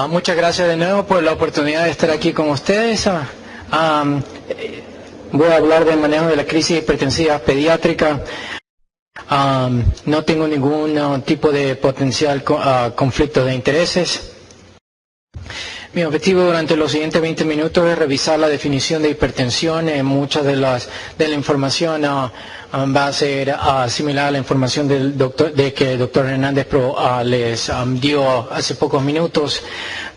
Muchas gracias de nuevo por la oportunidad de estar aquí con ustedes. Voy a hablar del manejo de la crisis hipertensiva pediátrica. No tengo ningún tipo de potencial conflicto de intereses. Mi objetivo durante los siguientes 20 minutos es revisar la definición de hipertensión. Mucha de la información va a ser similar a la información que el doctor Hernández les dio hace pocos minutos.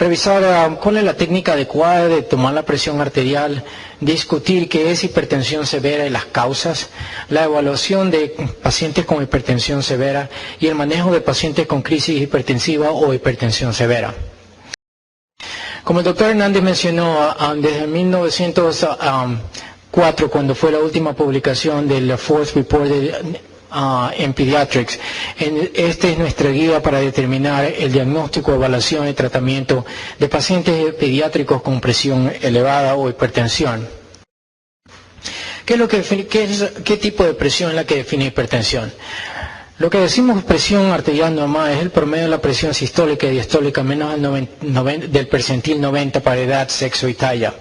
Revisar cuál es la técnica adecuada de tomar la presión arterial, discutir qué es hipertensión severa y las causas, la evaluación de pacientes con hipertensión severa y el manejo de pacientes con crisis hipertensiva o hipertensión severa. Como el doctor Hernández mencionó, desde 1904, cuando fue la última publicación del Fourth Report en Pediatrics, esta es nuestra guía para determinar el diagnóstico, evaluación y tratamiento de pacientes pediátricos con presión elevada o hipertensión. ¿Qué tipo de presión es la que define hipertensión? Lo que decimos presión arterial normal es el promedio de la presión sistólica y diastólica menos del percentil 90 para edad, sexo y talla.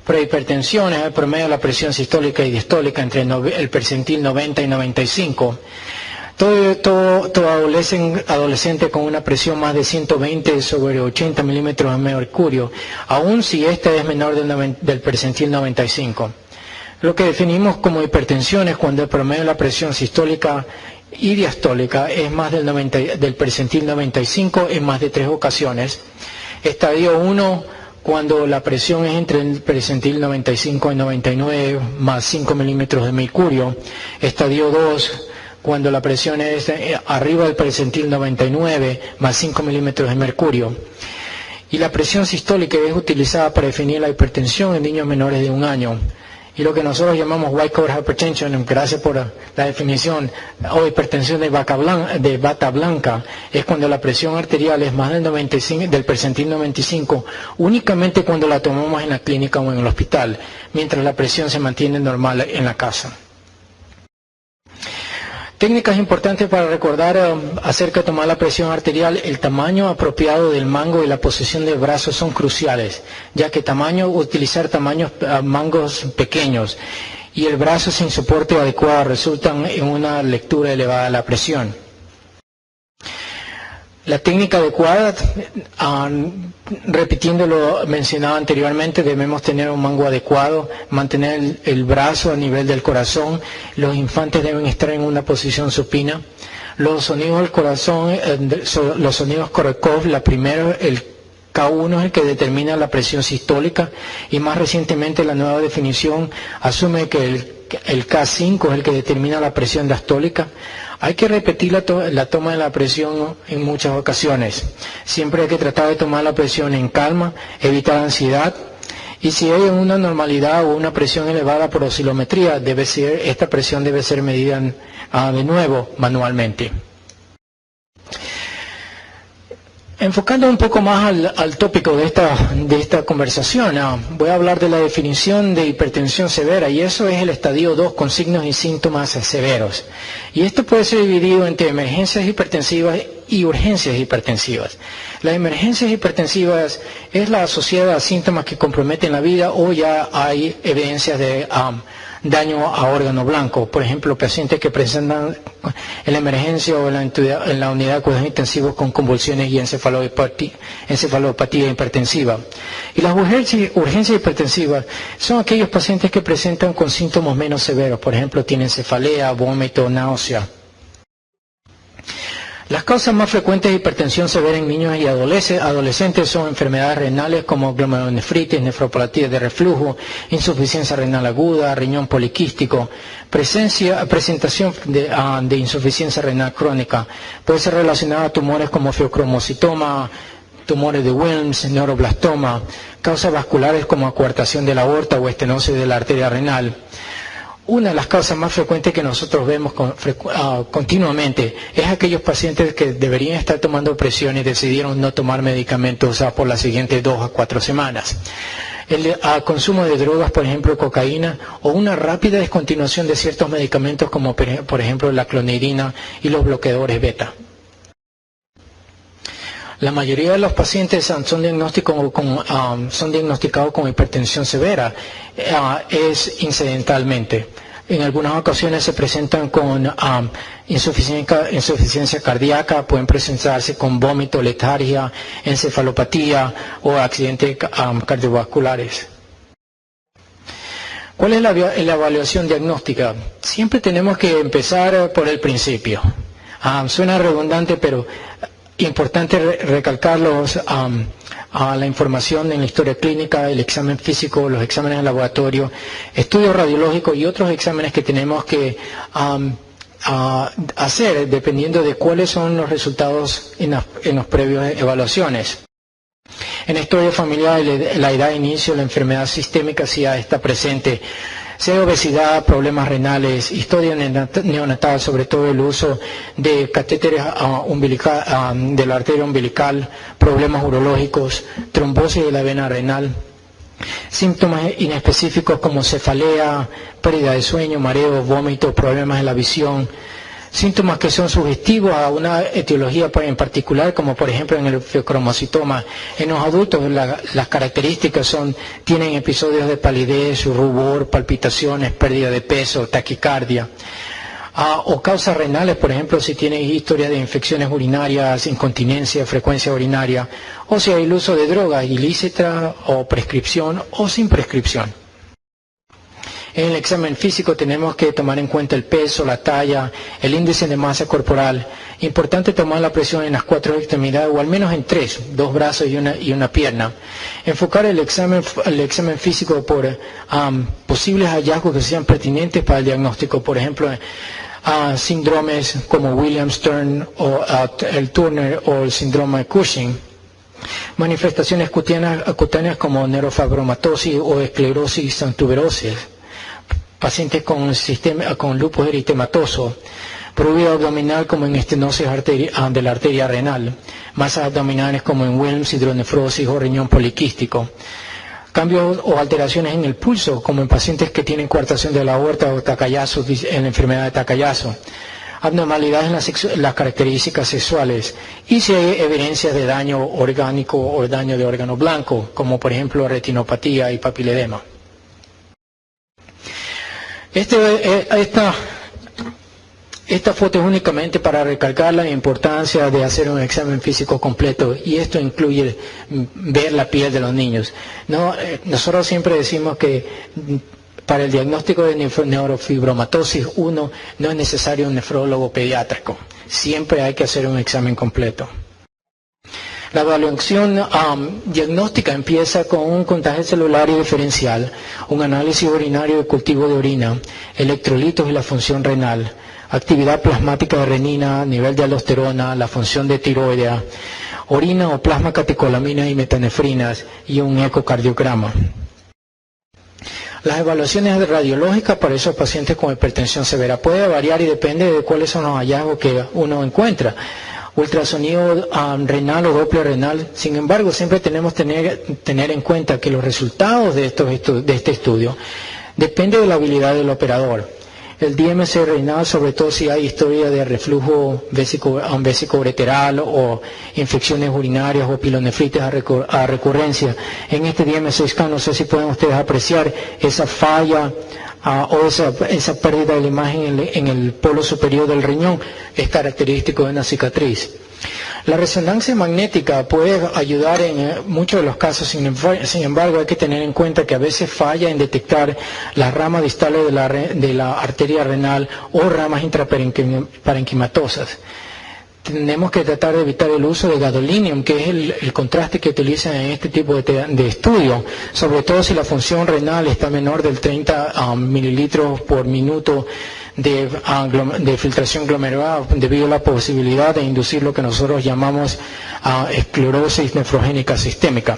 Prehipertensión es el promedio de la presión sistólica y diastólica entre el percentil 90 y 95. Todo adolescente con una presión más de 120 sobre 80 milímetros de mercurio, aun si esta es menor del percentil 95. Lo que definimos como hipertensión es cuando el promedio de la presión sistólica y diastólica es más del percentil 95 en más de 3 ocasiones. Estadio 1, cuando la presión es entre el percentil 95 y 99 más 5 milímetros de mercurio. Estadio 2, cuando la presión es arriba del percentil 99 más 5 milímetros de mercurio. Y la presión sistólica es utilizada para definir la hipertensión en niños menores de 1 año. Y lo que nosotros llamamos white coat hypertension, gracias por la definición, o hipertensión de bata blanca, es cuando la presión arterial es más del percentil 95, únicamente cuando la tomamos en la clínica o en el hospital, mientras la presión se mantiene normal en la casa. Técnicas importantes para recordar acerca de tomar la presión arterial: el tamaño apropiado del mango y la posición del brazo son cruciales, ya que utilizar mangos pequeños y el brazo sin soporte adecuado resultan en una lectura elevada de la presión. La técnica adecuada, repitiendo lo mencionado anteriormente, debemos tener un mango adecuado, mantener el brazo a nivel del corazón. Los infantes deben estar en una posición supina. Los sonidos del corazón, los sonidos Korolkov, la primera, el K1 es el que determina la presión sistólica, y más recientemente la nueva definición asume que el K5 es el que determina la presión diastólica. Hay que repetir la toma de la presión en muchas ocasiones. Siempre hay que tratar de tomar la presión en calma, evitar ansiedad, y si hay una normalidad o una presión elevada por oscilometría, esta presión debe ser medida de nuevo manualmente. Enfocando un poco más al tópico de esta conversación, voy a hablar de la definición de hipertensión severa, y eso es el estadio 2 con signos y síntomas severos. Y esto puede ser dividido entre emergencias hipertensivas y urgencias hipertensivas. Las emergencias hipertensivas es la asociada a síntomas que comprometen la vida o ya hay evidencias de daño a órgano blanco. Por ejemplo, pacientes que presentan en la emergencia o en la unidad de cuidados intensivos con convulsiones y encefalopatía hipertensiva. Y las urgencias hipertensivas son aquellos pacientes que presentan con síntomas menos severos. Por ejemplo, tienen cefalea, vómito, náusea. Las causas más frecuentes de hipertensión severa en niños y adolescentes son enfermedades renales como glomerulonefritis, nefropatía de reflujo, insuficiencia renal aguda, riñón poliquístico, presentación de insuficiencia renal crónica. Puede ser relacionada a tumores como feocromocitoma, tumores de Wilms, neuroblastoma, causas vasculares como acuartación de la aorta o estenosis de la arteria renal. Una de las causas más frecuentes que nosotros vemos continuamente es aquellos pacientes que deberían estar tomando presión y decidieron no tomar medicamentos por las siguientes 2 a 4 semanas. El consumo de drogas, por ejemplo cocaína, o una rápida descontinuación de ciertos medicamentos como por ejemplo la clonidina y los bloqueadores beta. La mayoría de los pacientes son diagnosticados con hipertensión severa, es incidentalmente. En algunas ocasiones se presentan con insuficiencia cardíaca, pueden presentarse con vómito, letargia, encefalopatía o accidentes cardiovasculares. ¿Cuál es la evaluación diagnóstica? Siempre tenemos que empezar por el principio. Suena redundante, pero importante recalcarlos. La información en la historia clínica, el examen físico, los exámenes de laboratorio, estudios radiológicos y otros exámenes que tenemos que hacer dependiendo de cuáles son los resultados en las previas evaluaciones. En la historia familiar, la edad de inicio, la enfermedad sistémica si ya está presente, si hay obesidad, problemas renales, historia neonatal, sobre todo el uso de catéteres de la arteria umbilical, problemas urológicos, trombosis de la vena renal, síntomas inespecíficos como cefalea, pérdida de sueño, mareo, vómito, problemas en la visión, síntomas que son sugestivos a una etiología en particular, como por ejemplo en el feocromocitoma. En los adultos las características tienen episodios de palidez, rubor, palpitaciones, pérdida de peso, taquicardia. O causas renales, por ejemplo, si tienen historia de infecciones urinarias, incontinencia, frecuencia urinaria, o si hay el uso de drogas ilícita o prescripción o sin prescripción. En el examen físico tenemos que tomar en cuenta el peso, la talla, el índice de masa corporal. Importante tomar la presión en las 4 extremidades o al menos en 3, 2 brazos y una pierna. Enfocar el examen físico por posibles hallazgos que sean pertinentes para el diagnóstico. Por ejemplo, síndromes como Williams-Turner o el Turner o el síndrome de Cushing. Manifestaciones cutáneas como neurofibromatosis o esclerosis tuberosa. Pacientes con lupus eritematoso, prurito abdominal como en estenosis de la arteria renal, masas abdominales como en Wilms, hidronefrosis o riñón poliquístico, cambios o alteraciones en el pulso como en pacientes que tienen coartación de la aorta o Takayasu en la enfermedad de Takayasu, abnormalidades en las características sexuales y si hay evidencia de daño orgánico o daño de órgano blanco, como por ejemplo retinopatía y papiledema. Esta foto es únicamente para recalcar la importancia de hacer un examen físico completo y esto incluye ver la piel de los niños. Nosotros siempre decimos que para el diagnóstico de neurofibromatosis 1 no es necesario un nefrólogo pediátrico. Siempre hay que hacer un examen completo. La evaluación diagnóstica empieza con un contagio celular y diferencial, un análisis urinario de cultivo de orina, electrolitos y la función renal, actividad plasmática de renina, nivel de aldosterona, la función de tiroidea, orina o plasma catecolaminas y metanefrinas y un ecocardiograma. Las evaluaciones radiológicas para esos pacientes con hipertensión severa puede variar y depende de cuáles son los hallazgos que uno encuentra. Ultrasonido renal o Doppler renal. Sin embargo, siempre tenemos que tener en cuenta que los resultados de este estudio dependen de la habilidad del operador. El DMC renal, sobre todo si hay historia de reflujo vesicoureteral o infecciones urinarias o pilonefritis a recurrencia. En este DMC scan, no sé si pueden ustedes apreciar esa falla o esa pérdida de la imagen en el polo superior del riñón, es característico de una cicatriz. La resonancia magnética puede ayudar en muchos de los casos, sin embargo hay que tener en cuenta que a veces falla en detectar las ramas distales de la arteria renal o ramas intraparenquimatosas. Tenemos que tratar de evitar el uso de gadolinium, que es el contraste que utilizan en este tipo de estudio, sobre todo si la función renal está menor del 30 mililitros por minuto de filtración glomerular, debido a la posibilidad de inducir lo que nosotros llamamos esclerosis nefrogénica sistémica.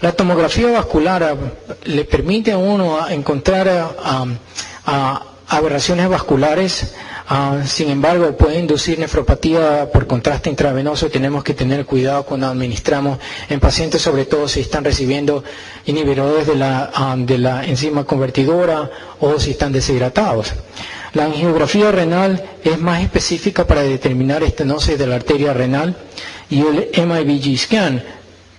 La tomografía vascular le permite a uno encontrar aberraciones vasculares. Sin embargo, puede inducir nefropatía por contraste intravenoso. Tenemos que tener cuidado cuando administramos en pacientes, sobre todo si están recibiendo inhibidores de la enzima convertidora o si están deshidratados. La angiografía renal es más específica para determinar estenosis de la arteria renal y el MIBG scan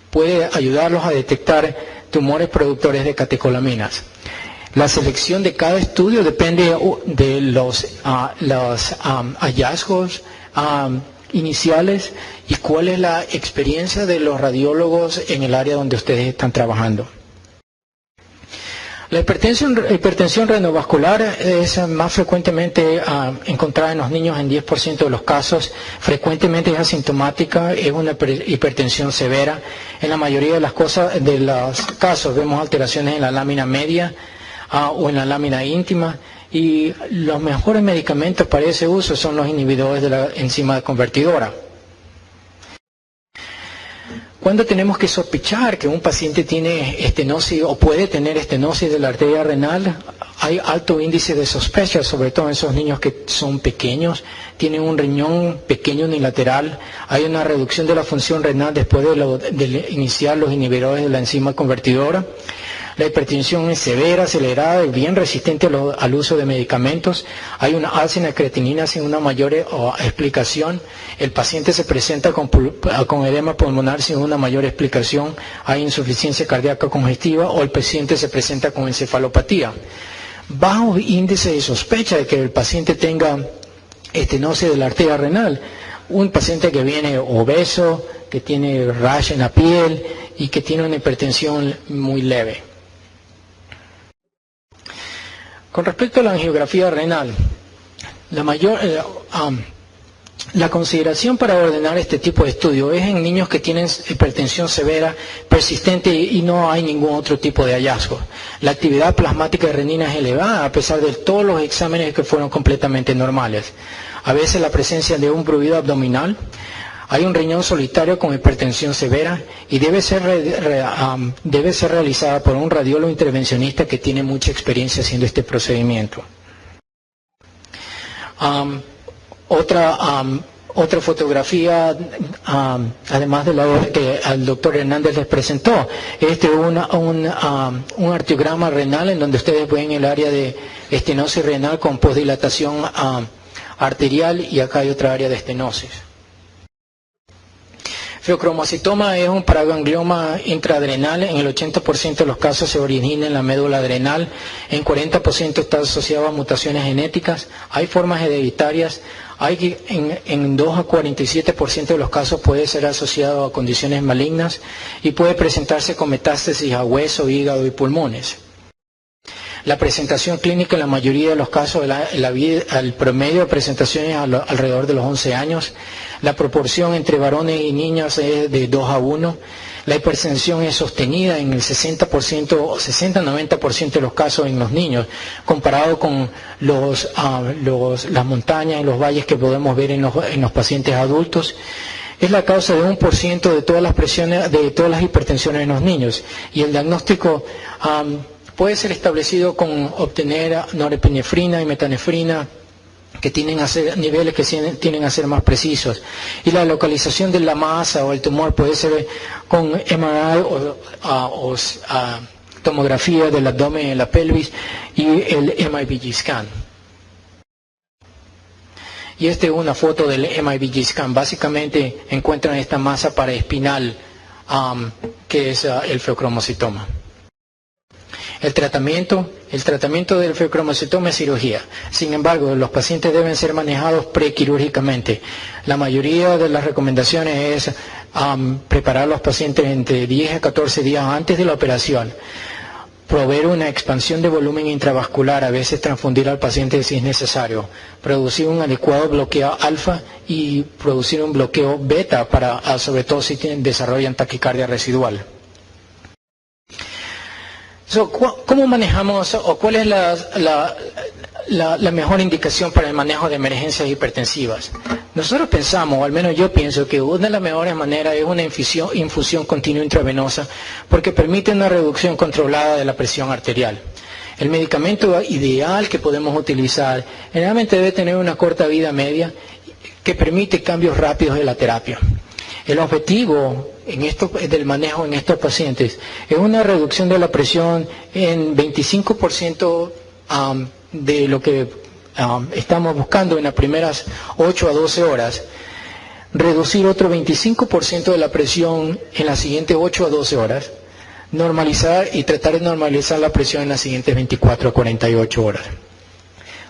puede ayudarlos a detectar tumores productores de catecolaminas. La selección de cada estudio depende de los hallazgos iniciales y cuál es la experiencia de los radiólogos en el área donde ustedes están trabajando. La hipertensión renovascular es más frecuentemente encontrada en los niños en 10% de los casos. Frecuentemente es asintomática, es una hipertensión severa. En la mayoría de los casos vemos alteraciones en la lámina media o en la lámina íntima. Y los mejores medicamentos para ese uso son los inhibidores de la enzima convertidora. Cuando tenemos que sospechar que un paciente tiene estenosis o puede tener estenosis de la arteria renal, hay alto índice de sospecha, sobre todo en esos niños que son pequeños, tienen un riñón pequeño unilateral, hay una reducción de la función renal después de iniciar los inhibidores de la enzima convertidora. La hipertensión es severa, acelerada y bien resistente al uso de medicamentos. Hay una alza en la creatinina sin una mayor explicación. El paciente se presenta con edema pulmonar sin una mayor explicación. Hay insuficiencia cardíaca congestiva o el paciente se presenta con encefalopatía. Bajo índice de sospecha de que el paciente tenga estenosis de la arteria renal. Un paciente que viene obeso, que tiene rash en la piel y que tiene una hipertensión muy leve. Con respecto a la angiografía renal, la consideración para ordenar este tipo de estudio es en niños que tienen hipertensión severa, persistente y no hay ningún otro tipo de hallazgo. La actividad plasmática de renina es elevada a pesar de todos los exámenes que fueron completamente normales. A veces la presencia de un prurido abdominal, hay un riñón solitario con hipertensión severa y debe ser realizada por un radiólogo intervencionista que tiene mucha experiencia haciendo este procedimiento. Otra fotografía, además de la que el doctor Hernández les presentó, es un arteriograma renal en donde ustedes ven el área de estenosis renal con posdilatación arterial y acá hay otra área de estenosis. Feocromocitoma es un paraganglioma intraadrenal. En el 80% de los casos se origina en la médula adrenal. En 40% está asociado a mutaciones genéticas. Hay formas hereditarias. En 2 a 47% de los casos puede ser asociado a condiciones malignas y puede presentarse con metástasis a hueso, hígado y pulmones. La presentación clínica en la mayoría de los casos, el promedio de presentaciones alrededor de los 11 años. La proporción entre varones y niñas es de 2 a 1. La hipertensión es sostenida en el 60-90% de los casos en los niños, comparado con las montañas y los valles que podemos ver en los pacientes adultos. Es la causa de 1% de todas las presiones, de todas las hipertensiones en los niños. Y el diagnóstico puede ser establecido con obtener norepinefrina y metanefrina, que tienen a ser niveles que tienen a ser más precisos. Y la localización de la masa o el tumor puede ser con MRI o tomografía del abdomen y la pelvis y el MIBG scan. Y esta es una foto del MIBG scan. Básicamente encuentran esta masa paraespinal que es el feocromocitoma. El tratamiento del feocromocitoma es cirugía. Sin embargo, los pacientes deben ser manejados prequirúrgicamente. La mayoría de las recomendaciones es preparar a los pacientes entre 10 a 14 días antes de la operación. Proveer una expansión de volumen intravascular, a veces transfundir al paciente si es necesario. Producir un adecuado bloqueo alfa y producir un bloqueo beta, sobre todo si desarrollan taquicardia residual. ¿Cómo manejamos o cuál es la mejor indicación para el manejo de emergencias hipertensivas? Nosotros pensamos, o al menos yo pienso, que una de las mejores maneras es una infusión continua intravenosa porque permite una reducción controlada de la presión arterial. El medicamento ideal que podemos utilizar generalmente debe tener una corta vida media que permite cambios rápidos de la terapia. El objetivo del manejo en estos pacientes es una reducción de la presión en 25% de lo que estamos buscando en las primeras 8 a 12 horas, reducir otro 25% de la presión en las siguientes 8 a 12 horas, normalizar y tratar de normalizar la presión en las siguientes 24 a 48 horas.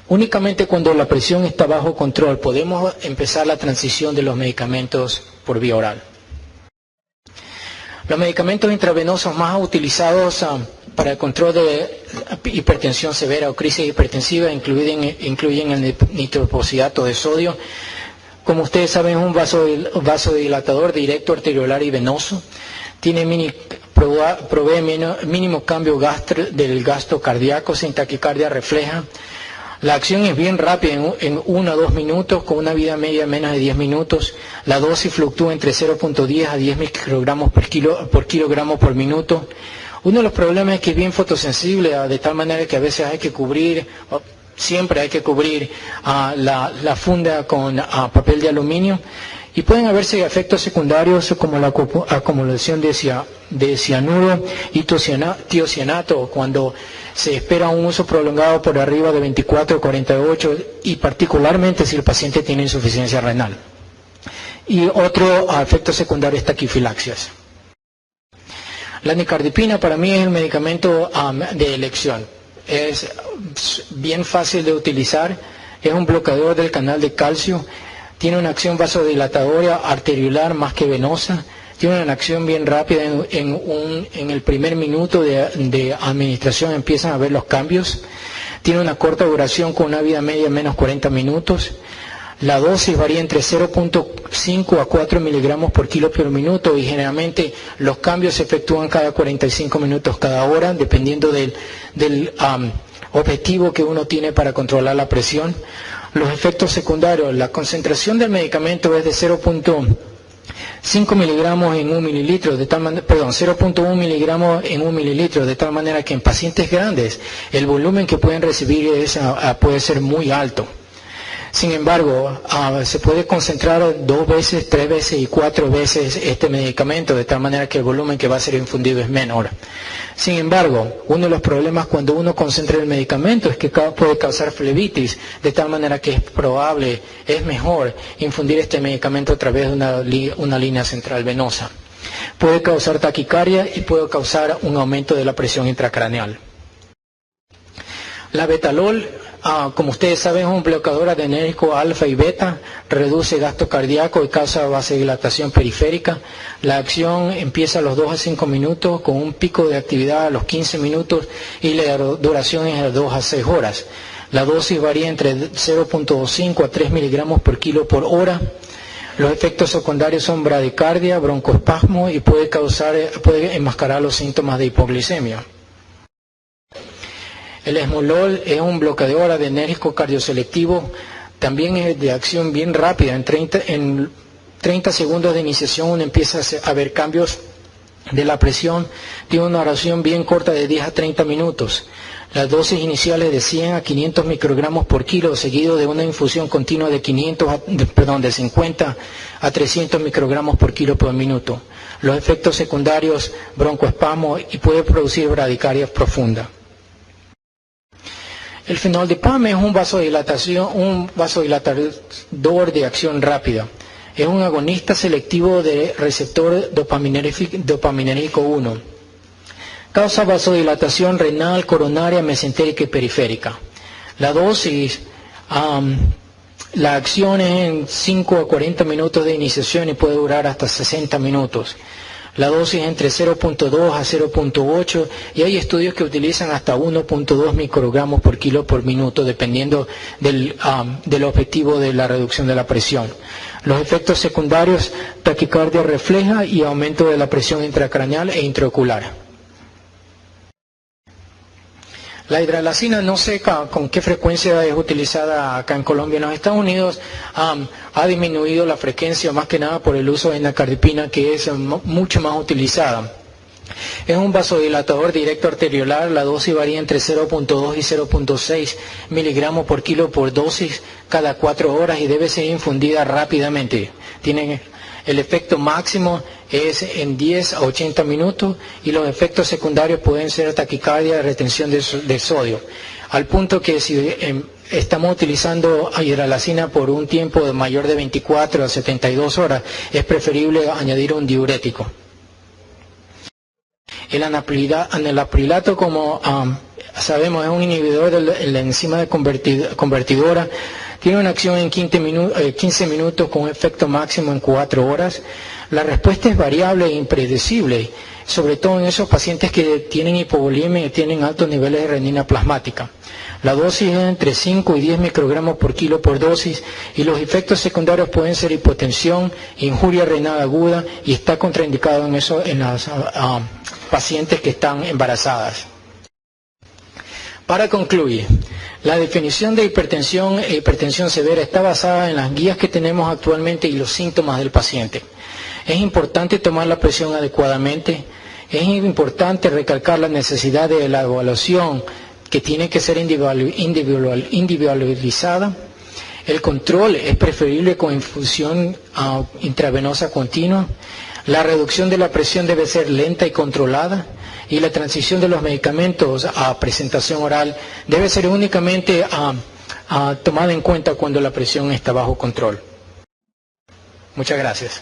Únicamente cuando la presión está bajo control podemos empezar la transición de los medicamentos por vía oral. Los medicamentos intravenosos más utilizados para el control de hipertensión severa o crisis hipertensiva incluyen el nitroprusidato de sodio. Como ustedes saben, es un vasodilatador directo arteriolar y venoso. Provee mínimo cambio del gasto cardíaco sin taquicardia refleja. La acción es bien rápida, en 1 a 2 minutos, con una vida media de menos de 10 minutos. La dosis fluctúa entre 0.10 a 10 microgramos por kilogramo por minuto. Uno de los problemas es que es bien fotosensible, de tal manera que a veces hay que cubrir, siempre hay que cubrir la funda con papel de aluminio. Y pueden haberse efectos secundarios como la acumulación de cianuro y tiocianato cuando se espera un uso prolongado por arriba de 24 o 48 y particularmente si el paciente tiene insuficiencia renal. Y otro efecto secundario es taquifilaxias. La nicardipina para mí es el medicamento de elección. Es bien fácil de utilizar, es un bloqueador del canal de calcio. Tiene una acción vasodilatadora arteriolar más que venosa. Tiene una acción bien rápida. En el primer minuto de administración empiezan a ver los cambios. Tiene una corta duración con una vida media de menos 40 minutos. La dosis varía entre 0.5 a 4 miligramos por kilo por minuto y generalmente los cambios se efectúan cada 45 minutos cada hora, dependiendo del objetivo que uno tiene para controlar la presión. Los efectos secundarios, la concentración del medicamento es de 0.5 miligramos en 1 mililitro, 0.1 miligramos en 1 mililitro, de tal manera que en pacientes grandes el volumen que pueden recibir puede ser muy alto. Sin embargo, se puede concentrar 2 veces, 3 veces y 4 veces este medicamento, de tal manera que el volumen que va a ser infundido es menor. Sin embargo, uno de los problemas cuando uno concentra el medicamento es que puede causar flebitis, de tal manera que es mejor infundir este medicamento a través de una línea central venosa. Puede causar taquicardia y puede causar un aumento de la presión intracraneal. La betalol, como ustedes saben, es un bloqueador adrenérgico alfa y beta, reduce gasto cardíaco y causa vasodilatación periférica. La acción empieza a los 2 a 5 minutos con un pico de actividad a los 15 minutos y la duración es de 2 a 6 horas. La dosis varía entre 0.5 a 3 miligramos por kilo por hora. Los efectos secundarios son bradicardia, broncoespasmo y puede enmascarar los síntomas de hipoglicemia. El esmolol es un bloqueador adrenérgico cardioselectivo, también es de acción bien rápida. En 30 segundos de iniciación uno empieza a ver cambios de la presión. Tiene una duración bien corta de 10 a 30 minutos. Las dosis iniciales de 100 a 500 microgramos por kilo, seguido de una infusión continua de 50 a 300 microgramos por kilo por minuto. Los efectos secundarios, broncoespasmo y puede producir bradicardia profunda. El fenoldipam es un vasodilatador de acción rápida. Es un agonista selectivo de receptor dopaminérgico 1. Causa vasodilatación renal, coronaria, mesentérica y periférica. La dosis, la acción es en 5 a 40 minutos de iniciación y puede durar hasta 60 minutos. La dosis es entre 0.2 a 0.8 y hay estudios que utilizan hasta 1.2 microgramos por kilo por minuto, dependiendo del objetivo de la reducción de la presión. Los efectos secundarios, taquicardia refleja y aumento de la presión intracraneal e intraocular. La hidralacina, no sé con qué frecuencia es utilizada acá en Colombia. En los Estados Unidos ha disminuido la frecuencia más que nada por el uso de nicardipina, que es mucho más utilizada. Es un vasodilatador directo arteriolar, la dosis varía entre 0.2 y 0.6 miligramos por kilo por dosis cada 4 horas y debe ser infundida rápidamente. El efecto máximo es en 10 a 80 minutos y los efectos secundarios pueden ser taquicardia, retención de sodio. al punto que si estamos utilizando hidralazina por un tiempo de mayor de 24 a 72 horas, es preferible añadir un diurético. El anaprilato, como sabemos, es un inhibidor de la enzima convertidora. Tiene una acción en 15 minutos con un efecto máximo en 4 horas. La respuesta es variable e impredecible, sobre todo en esos pacientes que tienen hipovolemia y tienen altos niveles de renina plasmática. La dosis es entre 5 y 10 microgramos por kilo por dosis y los efectos secundarios pueden ser hipotensión, injuria renal aguda y está contraindicado en las pacientes que están embarazadas. Para concluir, la definición de hipertensión e hipertensión severa está basada en las guías que tenemos actualmente y los síntomas del paciente. Es importante tomar la presión adecuadamente, es importante recalcar la necesidad de la evaluación que tiene que ser individualizada. El control es preferible con infusión intravenosa continua. La reducción de la presión debe ser lenta y controlada. Y la transición de los medicamentos a presentación oral debe ser únicamente tomada en cuenta cuando la presión está bajo control. Muchas gracias.